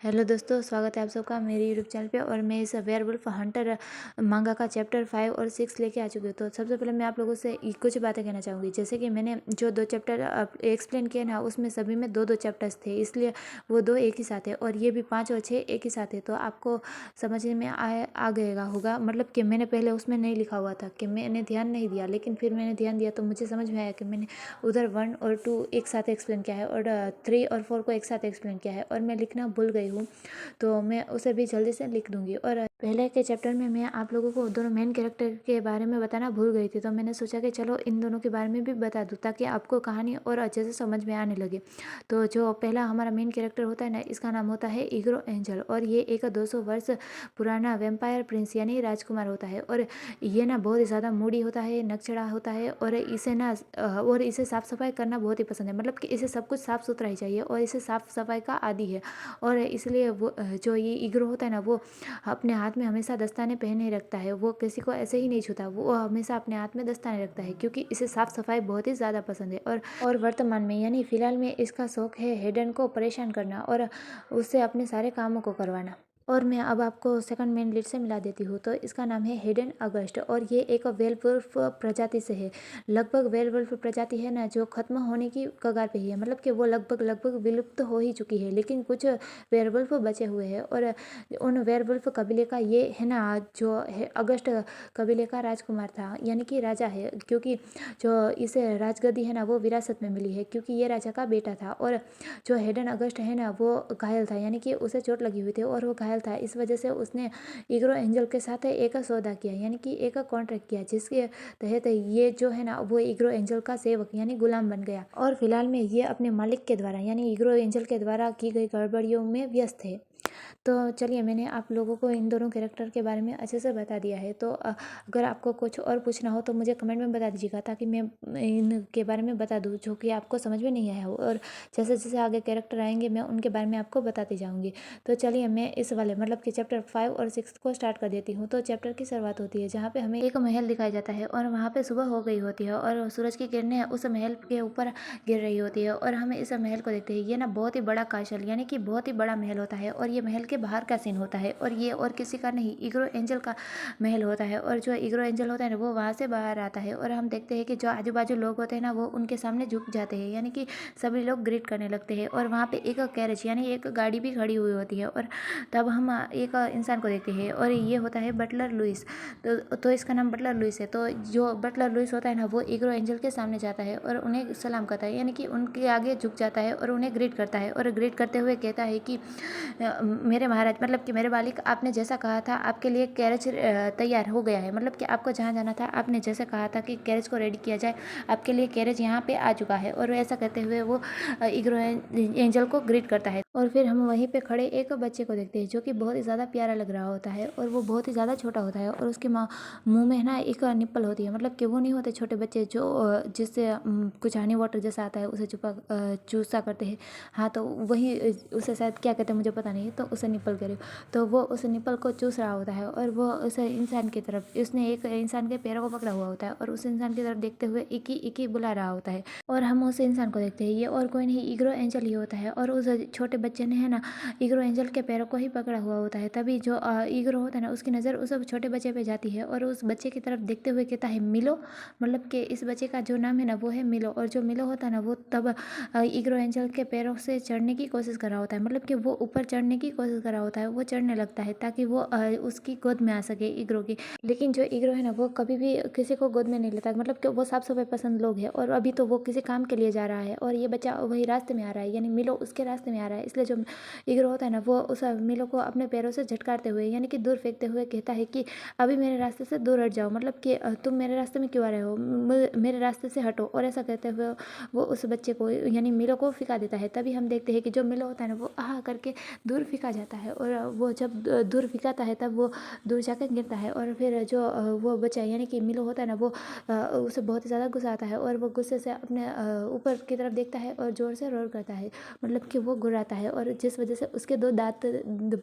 Hello दोस्तों, स्वागत है आप सबका मेरे यूट्यूब चैनल पे। और मैं इस वेयरवुल्फ हंटर मांगा का चैप्टर 5 और 6 लेके आ चुकी हूँ। तो सबसे पहले मैं आप लोगों से कुछ बातें कहना चाहूँगी। जैसे कि मैंने जो 2 चैप्टर एक्सप्लेन किए ना, उसमें सभी में 2-2 चैप्टर्स थे, इसलिए वो 2 एक ही साथ है। और ये भी 5 और 6 एक ही साथ है, तो आपको समझने में आ गएगा होगा। मतलब कि मैंने पहले उसमें नहीं लिखा हुआ था कि मैंने ध्यान नहीं दिया, लेकिन फिर मैंने ध्यान दिया तो मुझे समझ में आया कि मैंने उधर 1 और 2 एक साथ एक्सप्लेन किया है और 3 और 4 को एक साथ एक्सप्लेन किया है, और मैं लिखना भूल गई हूँ, तो मैं उसे भी जल्दी से लिख दूंगी। और पहले के चैप्टर में मैं आप लोगों को दोनों मेन कैरेक्टर के बारे में बताना भूल गई थी, तो मैंने सोचा कि चलो इन दोनों के बारे में भी बता दूँ ताकि आपको कहानी और अच्छे से समझ में आने लगे। तो जो पहला हमारा मेन कैरेक्टर होता है ना, इसका नाम होता है ईग्रो एंजल, और ये एक 200 वर्ष पुराना वेम्पायर प्रिंस यानी राजकुमार होता है। और ये ना बहुत ही ज़्यादा मूडी होता है, नकचढ़ा होता है, और इसे साफ़ सफाई करना बहुत ही पसंद है। मतलब कि इसे सब कुछ साफ़ सुथरा ही चाहिए, और इसे साफ़ सफाई का आदी है। और इसलिए वो जो ये ईग्रो होता है ना, वो अपने हाथ में हमेशा दस्ताने पहने रखता है। वो किसी को ऐसे ही नहीं छूता, वो हमेशा अपने हाथ में दस्ताने रखता है, क्योंकि इसे साफ सफाई बहुत ही ज़्यादा पसंद है। और वर्तमान में यानी फिलहाल में इसका शौक है हेडन को परेशान करना और उससे अपने सारे कामों को करवाना। और मैं अब आपको सेकंड मेन लीड से मिला देती हूँ। तो इसका नाम है हेडन अगस्ट, और ये एक वेयरवुल्फ प्रजाति से है। लगभग वेयरवुल्फ प्रजाति है ना, जो खत्म होने की कगार पे ही है। मतलब कि वो लगभग विलुप्त हो ही चुकी है, लेकिन कुछ वेयरवुल्फ बचे हुए हैं। और उन वेयरवुल्फ कबीले का ये है ना, जो है अगस्ट कबीले का राजकुमार था, यानी कि राजा है, क्योंकि जो इसे राजगद्दी है ना, वो विरासत में मिली है, क्योंकि ये राजा का बेटा था। और जो हेडन अगस्ट है ना, वो घायल था, यानी कि उसे चोट लगी हुई थी और वो घायल था। इस वजह से उसने ईग्रो एंजल के साथ एक सौदा किया, यानी कि एक कॉन्ट्रैक्ट किया, जिसके तहत ये जो है ना, वो ईग्रो एंजल का सेवक यानी गुलाम बन गया। और फिलहाल में ये अपने मालिक के द्वारा यानी ईग्रो एंजल के द्वारा की गई गड़बड़ियों में व्यस्त है। तो चलिए, मैंने आप लोगों को इन दोनों कैरेक्टर के बारे में अच्छे से बता दिया है। तो अगर आपको कुछ और पूछना हो तो मुझे कमेंट में बता दीजिएगा, ताकि मैं इनके बारे में बता दूँ जो कि आपको समझ में नहीं आया हो। और जैसे जैसे आगे कैरेक्टर आएंगे मैं उनके बारे में आपको बताती जाऊँगी। तो चलिए, मैं इस वाले मतलब कि चैप्टर 5 और 6 को स्टार्ट कर देती हूँ। तो चैप्टर की शुरुआत होती है जहाँ पे हमें एक महल दिखाया जाता है, और वहाँ पे सुबह हो गई होती है और सूरज की किरणें उस महल के ऊपर गिर रही होती है, और हम इस महल को देखते हैं। ये ना बहुत ही बड़ा काशल यानी कि बहुत ही बड़ा महल होता है, और ये महल के बाहर का सीन होता है, और ये और किसी का नहीं, ईग्रो एंजल का महल होता है। और जो ईग्रो एंजल होता है ना, वो वहाँ से बाहर आता है, और हम देखते हैं कि जो आजू बाजू लोग होते हैं ना, वो उनके सामने झुक जाते हैं, यानी कि सभी लोग ग्रीट करने लगते हैं। और वहाँ पे एक कैरेज यानी एक गाड़ी भी खड़ी हुई होती है, और तब हम एक इंसान को देखते हैं, और ये होता है बटलर लुइस। तो इसका नाम बटलर लुइस है। तो जो बटलर लुइस होता है ना, वो ईग्रो एंजल के सामने जाता है और उन्हें सलाम करता है, यानी कि उनके आगे झुक जाता है और उन्हें ग्रीट करता है, और ग्रीट करते हुए कहता है कि मेरे महाराज, मतलब कि मेरे मालिक, आपने जैसा कहा था आपके लिए कैरेज तैयार हो गया है। मतलब कि आपको जहाँ जाना था, आपने जैसे कहा था कि कैरेज को रेडी किया जाए, आपके लिए कैरेज यहाँ पे आ चुका है। और ऐसा कहते हुए वो ईग्रो एंजल को ग्रीट करता है। और फिर हम वहीं पे खड़े एक बच्चे को देखते हैं, जो कि बहुत ही ज़्यादा प्यारा लग रहा होता है, और वो बहुत ही ज़्यादा छोटा होता है, और उसके मुंह में ना एक निप्पल होती है। मतलब कि वो नहीं होते छोटे बच्चे जो जिससे कुछ हनी वाटर जैसा आता है, उसे चूसा करते हैं। हाँ, तो वही उसे शायद क्या कहते हैं मुझे पता नहीं, तो उसे निप्पल कह रही हूँ। तो वो उस निप्पल को चूस रहा होता है, और वो उस इंसान की तरफ, उसने एक इंसान के पैरों को पकड़ा हुआ होता है, और उस इंसान की तरफ देखते हुए इकी इकी बुला रहा होता है। और हम उस इंसान को देखते हैं, ये और कोई नहीं, ईग्रो एंजल ही होता है। और उस छोटे बच्चे ने है ना, ईग्रो एंजल के पैरों को ही पकड़ा हुआ होता है। तभी जो ईग्रो होता है ना, उसकी नज़र उस छोटे बच्चे पे जाती है, और उस बच्चे की तरफ देखते हुए कहता है मिलो। मतलब कि इस बच्चे का जो नाम है ना, वो है मिलो। और जो मिलो होता है ना, वो तब ईग्रो एंजल के पैरों से चढ़ने की कोशिश कर रहा होता है। मतलब कि वो ऊपर चढ़ने की कोशिश कर रहा होता है, वो चढ़ने लगता है ताकि वो उसकी गोद में आ सके ईग्रो की। लेकिन जो ईग्रो है ना, वो कभी भी किसी को गोद में नहीं लेता। मतलब कि वो साफ सफाई पसंद लोग है, और अभी तो वो किसी काम के लिए जा रहा है, और ये बच्चा वही रास्ते में आ रहा है, यानी मिलो उसके रास्ते में आ रहा है। इसलिए जो ईग्रो होता है ना, वो उस मिलो को अपने पैरों से झटकारते हुए यानी कि दूर फेंकते हुए कहता है कि अभी मेरे रास्ते से दूर हट जाओ। मतलब कि तुम मेरे रास्ते में क्यों आ रहे हो, मेरे रास्ते से हटो। और ऐसा कहते हुए वो उस बच्चे को यानी मिलो को फिका देता है। तभी हम देखते हैं कि जो मिलो होता है ना, वो आह करके दूर फिका जाता है, और वो जब दूर फिकाता है तब वो दूर जाकर गिरता है। और फिर जो वो बच्चा यानी कि मिलो होता है ना, वो उसे बहुत ही ज़्यादा गुस्सा आता है, और वो गुस्से से अपने ऊपर की तरफ देखता है और ज़ोर से रोर करता है। मतलब कि वो गुर्राता है और जिस वजह से उसके 2 दाँत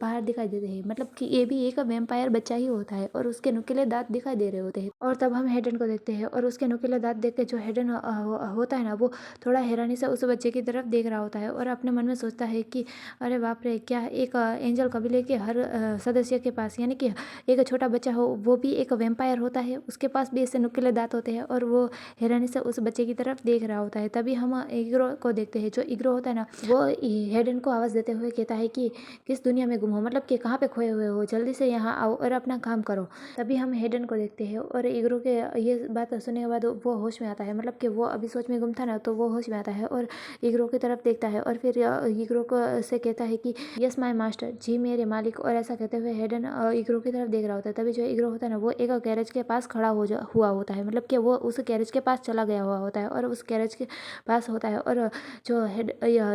बाहर दिखाई देते हैं, मतलब कि ये भी एक वैम्पायर बच्चा ही होता है और उसके नुकीले दाँत दिखाई दे रहे होते हैं। और तब हम हेडन को देखते हैं और उसके नुकीले दाँत देख के जो हेडन होता है ना, वो थोड़ा हैरानी से उस बच्चे की तरफ देख रहा होता है और अपने मन में सोचता है कि अरे बाप रे! क्या एक एंजल कबीले के हर सदस्य के पास, यानी कि एक छोटा बच्चा हो, वो भी एक वैम्पायर होता है, उसके पास भी ऐसे नुकीले दाँत होते हैं और वो हैरानी से उस बच्चे की तरफ देख रहा होता है। तभी हम ईग्रो को देखते हैं। जो ईग्रो होता है ना, वो हेडन को आवाज़ देते हुए कहता है कि किस दुनिया में गुम हो, मतलब कि कहाँ पे खोए हुए हो, जल्दी से यहाँ आओ और अपना काम करो। तभी हम हेडन को देखते हैं और ईग्रो के ये बात सुनने के बाद वो होश में आता है, मतलब कि वो अभी सोच में गुम था ना, तो वो होश में आता है और ईग्रो की तरफ देखता है और फिर ईग्रो को से कहता है कि यस माय मास्टर, जी मेरे मालिक। और ऐसा कहते हुए हेडन ईग्रो की तरफ देख रहा होता है। तभी जो ईग्रो होता है ना, वो एक गैरेज के पास खड़ा हुआ होता है, मतलब कि वो उस गैरेज के पास चला गया हुआ होता है और उस गैरेज के पास होता है और जो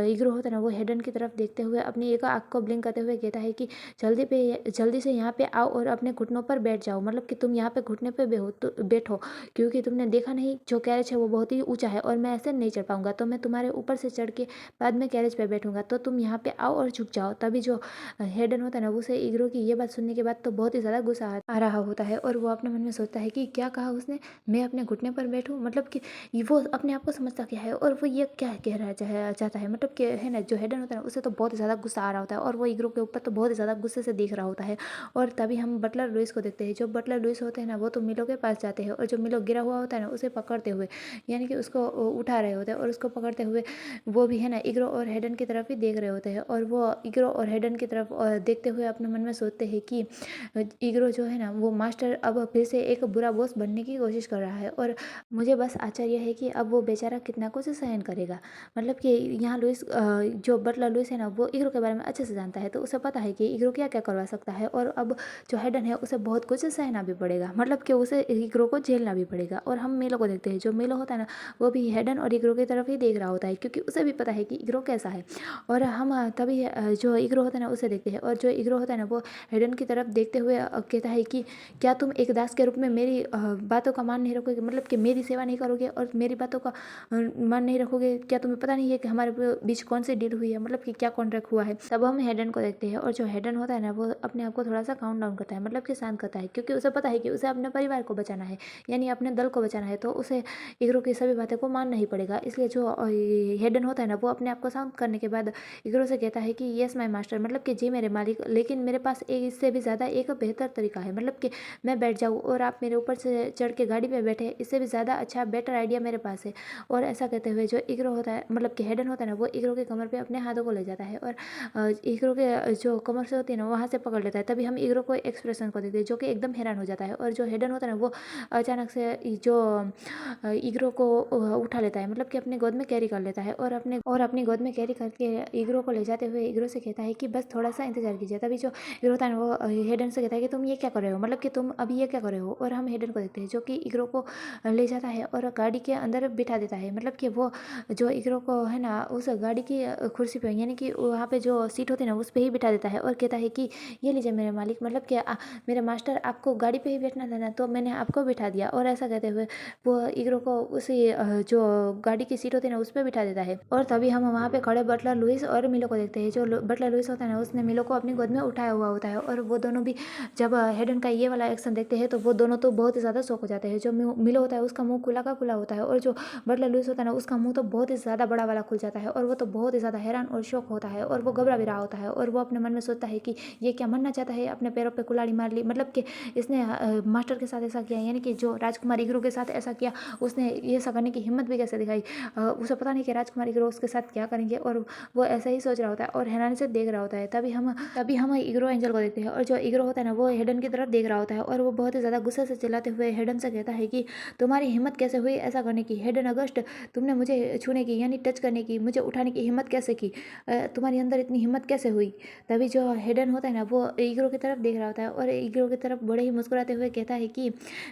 ईग्रो होता है ना, वो हेडन की तरफ देखते हुए अपनी एक आँख को ब्लिंक करते हुए कहता है कि जल्दी से यहाँ पे आओ और अपने घुटनों पर बैठ जाओ, मतलब कि तुम यहाँ पे घुटने पे बैठो, क्योंकि तुमने देखा नहीं जो कैरेज है वो बहुत ही ऊंचा है और मैं ऐसे नहीं चढ़ पाऊंगा, तो मैं तुम्हारे ऊपर से चढ़ के बाद में कैरेज पे बैठूंगा, तो तुम यहाँ पे आओ और झुक जाओ। तभी जो हेडन होता है ना, उसे ईग्रो की ये बात सुनने के बाद तो बहुत ही ज़्यादा गुस्सा आ रहा होता है और वो अपने मन में सोचता है कि क्या कहा उसने, मैं अपने घुटने पर बैठूं, मतलब कि वो अपने आप को समझता क्या है और वो ये क्या कह रहा चाहता है, मतलब कि है ना, जो हेडन होता है ना, उसे तो बहुत ही ज़्यादा गुस्सा आ रहा होता है और वो ईग्रो के ऊपर तो बहुत ही ज़्यादा गुस्से से देख रहा होता है। और तभी हम बटलर लुइस को देखते हैं। जो बटलर लुइस होते हैं ना, वो तो मिलो के पास जाते हैं और जो मिलो गिरा हुआ होता है ना, उसे पकड़ते हुए, यानी कि उसको उठा रहे होते हैं और उसको पकड़ते हुए वो भी है ना ईग्रो और हेडन की तरफ ही देख रहे होते हैं और वो ईग्रो और हेडन की तरफ देखते हुए अपने मन में सोचते हैं कि ईग्रो जो है ना, वो मास्टर अब फिर से एक बुरा बॉस बनने की कोशिश कर रहा है और मुझे बस आश्चर्य है कि अब वो बेचारा कितना कुछ सहन करेगा। मतलब कि यहाँ लुइस जो बटलर लुइस है ना, वो ईग्रो के बारे में अच्छे से जानता है, तो उसे पता है कि ईग्रो क्या क्या करवा सकता है और अब जो हेडन है उसे बहुत कुछ सहना भी पड़ेगा, मतलब कि उसे ईग्रो को झेलना भी पड़ेगा। और हम मिलो को देखते हैं। जो मिलो होता है ना, वो भी हेडन और ईग्रो की तरफ ही देख रहा होता है, क्योंकि उसे भी पता है कि ईग्रो कैसा है। और हम तभी जो ईग्रो होता है ना, उसे देखते हैं और जो ईग्रो होता है ना, वो हेडन की तरफ देखते हुए कहता है कि क्या तुम एक दास के रूप में मेरी बातों का मान नहीं रखोगे, मतलब कि मेरी सेवा नहीं करोगे और मेरी बातों का मान नहीं रखोगे? क्या तुम्हें पता नहीं है कि हमारे बीच कौन सी डील हुई है, मतलब कि क्या कॉन्ट्रैक्ट हुआ है? तब हम हेडन को देखते हैं और जो हेडन होता है ना, वो अपने आप को थोड़ा सा काउंट डाउन करता है, मतलब कि शांत करता है, क्योंकि उसे पता है कि उसे अपने परिवार को बचाना है, यानी अपने दल को बचाना है, तो उसे ईग्रो की सभी बातें को मानना ही पड़ेगा। इसलिए जो हेडन होता है ना, वो अपने आप को शांत करने के बाद ईग्रो से कहता है कि यस माय मास्टर, मतलब कि जी मेरे मालिक, लेकिन मेरे पास इससे भी ज़्यादा एक बेहतर तरीका है, मतलब कि मैं बैठ जाऊँ और आप मेरे ऊपर से चढ़ के गाड़ी पे बैठे, इससे भी ज़्यादा अच्छा बेटर आइडिया मेरे पास है। और ऐसा कहते हुए जो ईग्रो होता है, मतलब कि हेडन होता है ना, वो ईग्रो के कमर पे अपने हाथों को ले जाता है और ईग्रो के जो कमर से होती है ना, वहाँ से पकड़ लेता है। तभी हम ईग्रो को एक्सप्रेशन को देखते हैं, जो कि एकदम हैरान हो जाता है। और जो हेडन होता है ना, वो अचानक से जो ईग्रो को उठा लेता है, मतलब कि अपने गोद में कैरी कर लेता है और अपनी गोद में कैरी करके ईग्रो को ले जाते हुए ईग्रो से कहता है कि बस थोड़ा सा इंतजार कीजिए। तभी जो ईग्रो होता है ना, वो हेडन से कहता है कि तुम ये क्या कर रहे हो, मतलब कि तुम अभी ये क्या कर रहे हो? और हम हेडन को देखते हैं, जो कि ईग्रो को ले जाता है और गाड़ी के अंदर बिठा देता है, मतलब कि वो जो ईग्रो को है ना, उस गाड़ी की कुर्सी पे, यानी कि वहाँ पे जो सीट होती है ना, उस पर ही बिठा देता है और कहता है कि ये लीजिए मेरे मालिक, मतलब कि मेरे मास्टर, आपको गाड़ी पे ही बैठना था ना, तो मैंने आपको बिठा दिया। और ऐसा कहते हुए वो ईग्रो को उसी जो गाड़ी की सीट होती है ना, उस पर बिठा देता है। और तभी हम वहाँ पे खड़े बटलर लुइस और मिलो को देखते हैं। जो बटलर लुइस होता है ना, उसने मिलो को अपनी गोद में उठाया हुआ होता है और वो दोनों भी जब हेडन का ये वाला एक्शन देखते हैं, तो वो दोनों तो बहुत ही ज़्यादा शॉक हो जाते हैं। जो मिलो होता है, उसका मुंह खुला का खुला होता है और जो बटलर लुइस होता है ना, उसका मुंह तो बहुत ही ज़्यादा बड़ा वाला खुल जाता है और वो तो बहुत ही ज़्यादा हैरान और शौक होता है और वो घबरा भी रहा होता है और वो अपने मन में सोचता है कि ये क्या मरना चाहता है, अपने पैरों पे कुल्हाड़ी मार ली, मतलब कि इसने मास्टर के साथ ऐसा किया, यानी कि जो राजकुमार ईग्रो के साथ ऐसा किया, उसने ये ऐसा करने की हिम्मत भी कैसे दिखाई? उसे पता नहीं कि राजकुमार ईग्रो उसके साथ क्या करेंगे और वो ऐसा ही सोच रहा होता है और हैरानी से देख रहा होता है। तभी हम ईग्रो एंजल को देखते हैं और जो ईग्रो होता है ना, वो हेडन की तरफ देख रहा होता है और वो बहुत ही ज़्यादा गुस्से से चिल्लाते हुए हेडन से कहता है कि तुम्हारी हिम्मत कैसे हुई ऐसा करने की? हेडन अगस्ट, तुमने मुझे छूने की, यानी टच करने की, मुझे उठाने की हिम्मत कैसे की? तुम्हारी अंदर इतनी हिम्मत कैसे हुई? तभी जो हेडन होता है ना, वो ईग्रो की तरफ देख रहा होता है और ईग्रो की तरफ बड़े ही मुस्कुराते हुए कहता है कि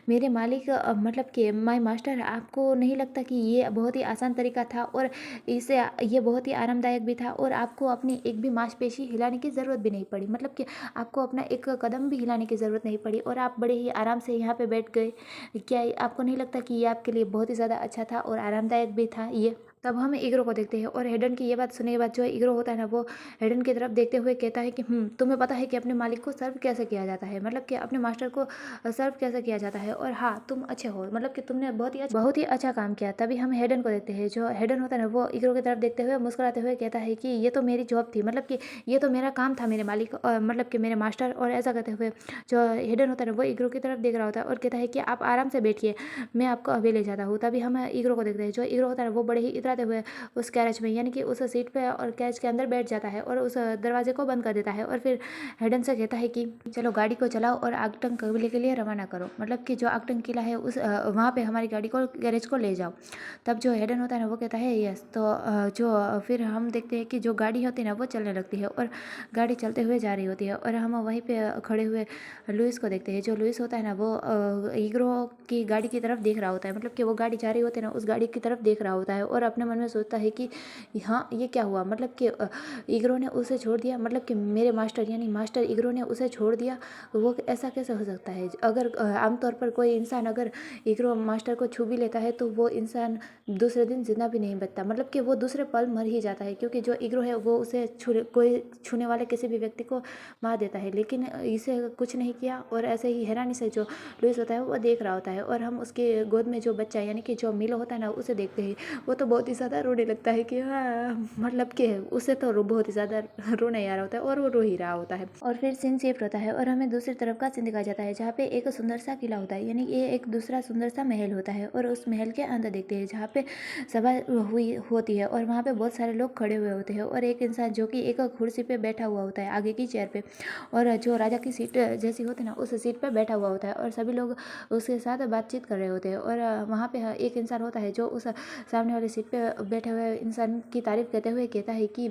मेरे मालिक, मतलब कि माय मास्टर, आपको नहीं लगता कि ये बहुत ही आसान तरीका था और इसे ये बहुत ही आरामदायक भी था और आपको अपनी एक भी मांसपेशी हिलाने की ज़रूरत भी नहीं पड़ी, मतलब कि आपको अपना एक कदम भी हिलाने की ज़रूरत नहीं पड़ी और आप बड़े ही आराम से यहाँ पे बैठ गए? क्या आपको नहीं लगता कि ये आपके लिए बहुत ही ज़्यादा अच्छा था और आरामदायक भी था ये? तब हम ईगरो को देखते हैं और हेडन की ये बात सुनने के बाद जो ईगरो होता है ना, वो हेडन की तरफ देखते हुए कहता है कि तुम्हें पता है कि अपने मालिक को सर्व कैसे किया जाता है, मतलब कि अपने मास्टर को सर्व कैसे किया जाता है, और हाँ तुम अच्छे हो, मतलब कि तुमने बहुत ही अच्छा काम किया। तभी हम हेडन को देखते हैं। जो हेडन होता है ना, वो ईगरो की तरफ देखते हुए मुस्कुराते हुए कहता है कि ये तो मेरी जॉब थी, मतलब कि ये तो मेरा काम था मेरे मालिक, और मतलब कि मेरे मास्टर। और ऐसा कहते हुए जो हेडन होता है ना, वो ईगरो की तरफ देख रहा होता है और कहता है कि आप आराम से बैठिए, मैं आपको अभी ले जाता हूँ। तभी हम ईगरो को देखते हैं। जो ईगरो होता है ना, वो बड़े ही इतराते हुए उस कैरेज में, यानी कि उस सीट पे और कैरेज के अंदर बैठ जाता है और उस दरवाजे को बंद कर देता है। और फिर हेडन से कहता है कि चलो गाड़ी को चलाओ और आगटंग कबीले के लिए रवाना करो, मतलब कि जो आगटंग किला है उस वहाँ पे हमारी गाड़ी को गैरेज को ले जाओ। तब जो हेडन होता है ना, वो कहता है यस। तो जो फिर हम देखते हैं कि जो गाड़ी होती है ना, वो चलने लगती है और गाड़ी चलते हुए जा रही होती है। और हम वहीं पे खड़े हुए लुइस को देखते हैं। जो लुइस होता है ना, वो ईगरो की गाड़ी की तरफ देख रहा होता है, मतलब कि वो गाड़ी जा रही होती है ना, उस गाड़ी की तरफ देख रहा होता है और अपने मन में सोचता है कि हाँ ये क्या हुआ, मतलब कि ईगरो ने उसे छोड़ दिया, मतलब कि मेरे मास्टर यानी मास्टर ईगरो ने उसे छोड़ दिया। वो ऐसा कैसे हो सकता है? अगर आमतौर पर कोई इंसान अगर ईगरो मास्टर को छू भी लेता है तो वो इंसान दूसरे दिन जिंदा भी नहीं बचता, मतलब कि वो दूसरे पल मर ही जाता है, क्योंकि जो ईगरो है वो उसे कोई छूने वाले किसी भी व्यक्ति को मार देता है। लेकिन इसे कुछ नहीं किया और ऐसे ही हैरानी से जो लुइस होता है वो देख रहा होता है। और हम उसके गोद में जो बच्चा यानी कि जो मिलो होता है ना, उसे देखते ही वो तो बहुत ही ज़्यादा रोने लगता है कि हाँ, मतलब कि उसे तो बहुत ही ज़्यादा रोने आ रहा होता है और वो रो ही रहा होता है। और फिर सीन शिफ्ट होता है और हमें दूसरी तरफ का सीन दिखाया जाता है, जहाँ पे एक सुंदर सा किला होता है, यानी ये एक दूसरा सुंदर सा महल होता है। और उस महल के अंदर देखते हैं जहाँ पे सभा हुई होती है और वहाँ पे बहुत सारे लोग खड़े हुए होते हैं और एक इंसान जो कि एक कुर्सी पे बैठा हुआ होता है आगे की चेयर पे, और जो राजा की सीट जैसी होती है ना, उस सीट पे बैठा हुआ होता है और सभी लोग उसके साथ बातचीत कर रहे होते हैं। और वहाँ पे एक इंसान होता है जो उस सामने वाली सीट पे बैठे हुए इंसान की तारीफ करते हुए कहता है कि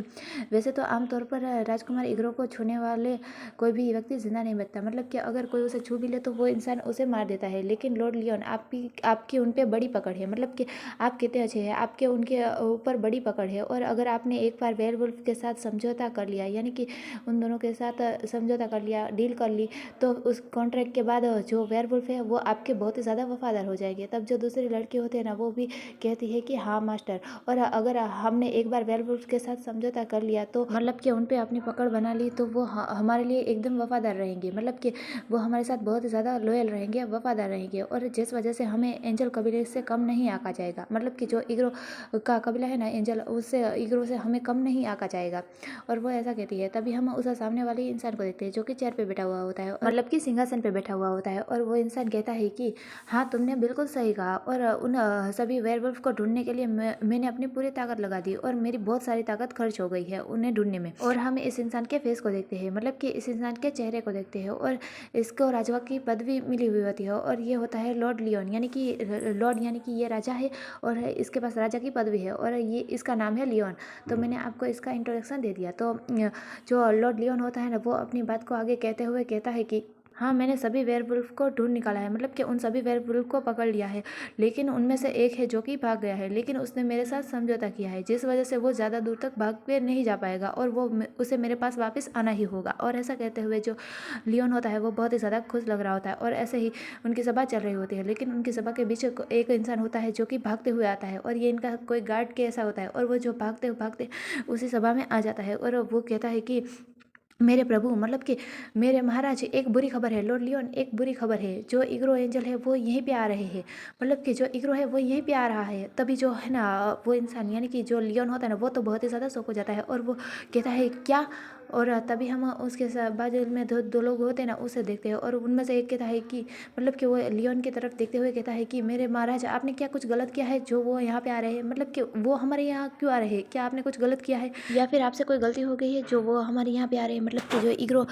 वैसे तो आमतौर पर राजकुमार ईगरो को छूने वाले कोई भी व्यक्ति जिंदा नहीं बचता, मतलब कि अगर कोई उसे छू भी ले तो वो इंसान उसे मार देता है। लेकिन लॉर्ड लियोन आपकी उन पे बड़ी पकड़ है, मतलब कि आप कितने अच्छे हैं, आपके उनके ऊपर बड़ी पकड़ है। और अगर आपने एक बार वेयरवुल्फ के साथ समझौता कर लिया, यानी कि उन दोनों के साथ समझौता कर लिया, डील कर ली, तो उस कॉन्ट्रैक्ट के बाद जो वेयरवुल्फ है वो आपके बहुत ही ज़्यादा वफादार हो जाएगी। तब जो दूसरी लड़की होती है ना, वो भी कहती है कि हाँ मास्टर, और अगर हमने एक बार वेयरवुल्फ के साथ समझौता कर लिया तो मतलब कि उन पे अपनी पकड़ बना ली तो वो हमारे लिए एकदम वफादार रहेंगे, मतलब कि वो हमारे साथ बहुत ज़्यादा लॉयल रहेंगे, वफादार रहेंगे, और जिस वजह से हमें एंजल कबीले से कम नहीं आका जाएगा, मतलब कि जो ईगरो का कबीला है ना एंजल, उससे ईगरो से हमें कम नहीं आका जाएगा। और वो ऐसा कहती है। तभी हम उस सामने वाले इंसान को देखते हैं जो कि चेयर पे बैठा हुआ होता है, मतलब कि सिंहासन पे बैठा हुआ होता है। और वो इंसान कहता है कि हाँ तुमने बिल्कुल सही कहा, और उन सभी वेयरवुल्फ को ढूंढने के लिए मैंने अपनी पूरी ताकत लगा दी और मेरी बहुत सारी ताकत खर्च हो गई है उन्हें ढूंढने में। और हम इस इंसान के फेस को देखते हैं, मतलब कि इस इंसान के चेहरे को देखते हैं, और इसको राजवा की पदवी मिली हुई होती है और ये होता है लॉर्ड लियोन, यानी कि लॉर्ड यानी कि ये राजा है और इसके पास राजा की पदवी है और ये इसका नाम है लियोन। तो मैंने आपको इसका इंट्रोडक्शन दे दिया। तो जो लॉर्ड लियोन होता है ना, वो अपनी बात को आगे कहते हुए कहता है कि हाँ मैंने सभी वेयरवुल्फ को ढूंढ निकाला है, मतलब कि उन सभी वेयरवुल्फ को पकड़ लिया है, लेकिन उनमें से एक है जो कि भाग गया है, लेकिन उसने मेरे साथ समझौता किया है जिस वजह से वो ज़्यादा दूर तक भाग के नहीं जा पाएगा और वो उसे मेरे पास वापस आना ही होगा। और ऐसा कहते हुए जो लियोन होता है वो बहुत ही ज़्यादा खुश लग रहा होता है। और ऐसे ही उनकी सभा चल रही होती है, लेकिन उनकी सभा के बीच एक इंसान होता है जो कि भागते हुए आता है और ये इनका कोई गार्ड के ऐसा होता है, और वो जो भागते भागते उसी सभा में आ जाता है और वो कहता है कि मेरे प्रभु, मतलब कि मेरे महाराज, एक बुरी खबर है लॉर्ड लियोन, एक बुरी खबर है, जो ईगरो एंजल है वो यहीं पे आ रहे हैं, मतलब कि जो ईगरो है वो यहीं पे आ रहा है। तभी जो है ना वो इंसान यानी कि जो लियोन होता है ना, वो तो बहुत ही ज़्यादा शौक हो जाता है और वो कहता है क्या। और तभी हम उसके बाजू में दो लोग होते हैं ना, उसे देखते हैं और उनमें से एक कहता है कि मतलब कि वो लियोन की तरफ देखते हुए कहता है कि मेरे महाराज आपने क्या कुछ गलत किया है जो वो यहाँ पे आ रहे हैं, मतलब कि वो हमारे यहाँ क्यों आ रहे हैं, क्या आपने कुछ गलत किया है या फिर आपसे कोई गलती हो गई है जो वो हमारे यहाँ पे आ रहे हैं, मतलब कि जो ईगरो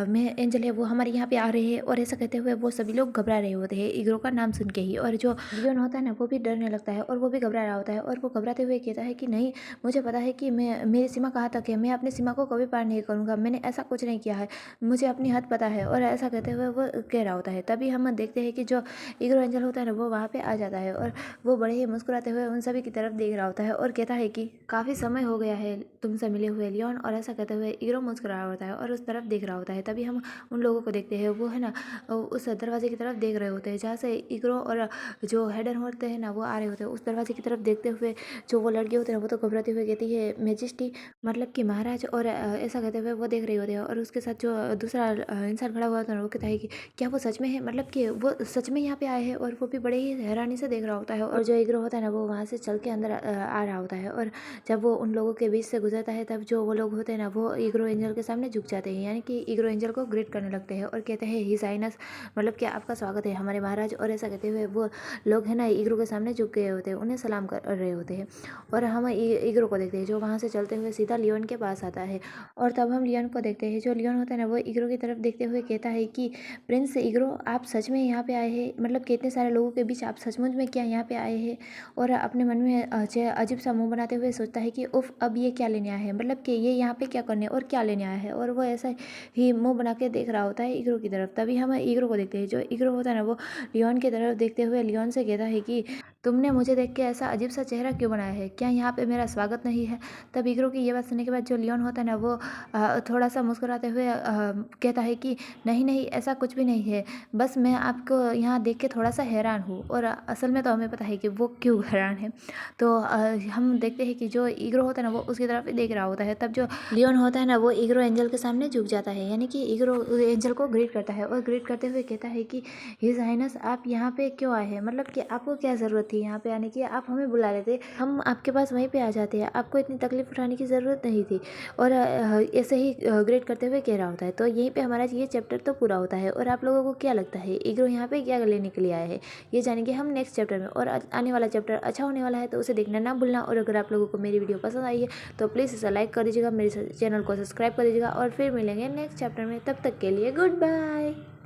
में एंजल है वो हमारे यहाँ पे आ रहे हैं। और ऐसा कहते हुए वो सभी लोग घबरा रहे होते हैं ईगरो का नाम सुन के ही, और जो लियोन होता है ना वो भी डरने लगता है और वो भी घबरा रहा होता है और वो घबराते हुए कहता है कि नहीं, मुझे पता है कि मैं मेरी सीमा कहाँ तक है, मैं अपनी सीमा को कभी पार नहीं करूँगा, मैंने ऐसा कुछ नहीं किया है, मुझे अपनी हद पता है। और ऐसा कहते हुए वो कह रहा होता है। तभी हम देखते हैं कि जो ईग्रो एंजल होता है ना वो वहाँ पे आ जाता है और वो बड़े ही मुस्कुराते हुए उन सभी की तरफ देख रहा होता है और कहता है कि काफ़ी समय हो गया है तुमसे मिले हुए लियोन। और ऐसा कहते हुए ईग्रो मुस्कुरा रहा होता है और उस तरफ देख रहा होता है। तभी हम उन लोगों को देखते हैं, वो है ना उस दरवाजे की तरफ देख रहे होते हैं जहाँ से ईग्रो और जो हेडर होते हैं ना वो आ रहे होते हैं। उस दरवाजे की तरफ देखते हुए जो वो लड़के होते हैं वो तो घबराते हुए कहती है मेजेस्टी, मतलब कि महाराज। और ऐसा कहते हुए वो देख रही होती है और उसके साथ जो दूसरा इंसान खड़ा हुआ होता है वो कहता है कि क्या वो सच में है, मतलब कि वो सच में यहाँ पे आए हैं। और वो भी बड़े ही हैरानी से देख रहा होता है। और जो ईग्रो होता है ना वो वहाँ से चल के अंदर आ रहा होता है। और जब वो उन लोगों के बीच से गुजरता है तब जो वो लोग होते हैं ना वो ईग्रो एंजल के सामने झुक जाते हैं, यानी कि ईग्रो एंजल को ग्रीट करने लगते हैं और कहते हैं हिज हाइनेस, मतलब कि आपका स्वागत है हमारे महाराज। और ऐसा कहते हुए वो लोग है ना ईग्रो के सामने झुक गए होते हैं, उन्हें सलाम कर रहे होते हैं। और हम ईग्रो को देखते हैं जो वहाँ से चलते हुए सीधा लियोन के पास आता है। और तब हम लियोन को देखते हैं, जो लियोन होता है ना वो ईग्रो की तरफ देखते हुए कहता है कि प्रिंस ईग्रो आप सच में यहाँ पे आए हैं, मतलब कि इतने सारे लोगों के बीच आप सचमुच में क्या यहाँ पे आए हैं। और अपने मन में अजीब सा मुंह बनाते हुए सोचता है कि उफ अब ये क्या लेने आया है, मतलब कि ये यहाँ पे क्या करने और क्या लेने आया है। और वो ऐसा ही मुंह बना के देख रहा होता है ईग्रो की तरफ। तभी हम ईग्रो को देखते हैं, जो ईग्रो होता है ना वो लियोन की तरफ देखते हुए लियोन से कहता है कि तुमने मुझे देख के ऐसा अजीब सा चेहरा क्यों बनाया है, क्या यहाँ पे मेरा स्वागत नहीं है। तब ईग्रो की ये बात सुनने के बाद जो लियोन होता है ना वो थोड़ा सा मुस्कुराते हुए कहता है कि नहीं नहीं ऐसा कुछ भी नहीं है, बस मैं आपको यहाँ देख के थोड़ा सा हैरान हूँ। और असल में तो हमें पता है कि वो क्यों हैरान है। तो हम देखते हैं कि जो ईग्रो होता है ना वो उसकी तरफ ही देख रहा होता है। तब जो लियोन होता है ना वो ईग्रो एंजल के सामने झुक जाता है, यानी कि ईग्रो एंजल को ग्रीट करता है और ग्रीट करते हुए कहता है कि हिज हाइनेस आप यहाँ पे क्यों आए हैं, मतलब कि आपको क्या ज़रूरत थी यहाँ पे आने की, आप हमें बुला लेते, हम आपके पास वहीं पे आ जाते हैं, आपको इतनी तकलीफ उठाने की ज़रूरत नहीं थी। और ऐसे ही ग्रेड करते हुए कह रहा होता है। तो यहीं पे हमारा ये चैप्टर तो पूरा होता है। और आप लोगों को क्या लगता है ईग्रो यहाँ पे क्या लेने के लिए आया है, ये जानेंगे हम नेक्स्ट चैप्टर में। और आने वाला चैप्टर अच्छा होने वाला है तो उसे देखना ना भूलना। और अगर आप लोगों को मेरी वीडियो पसंद आई है तो प्लीज़ इसे लाइक कर दीजिएगा, मेरे चैनल को सब्सक्राइब कर दीजिएगा और फिर मिलेंगे नेक्स्ट चैप्टर में। तब तक के लिए गुड बाय।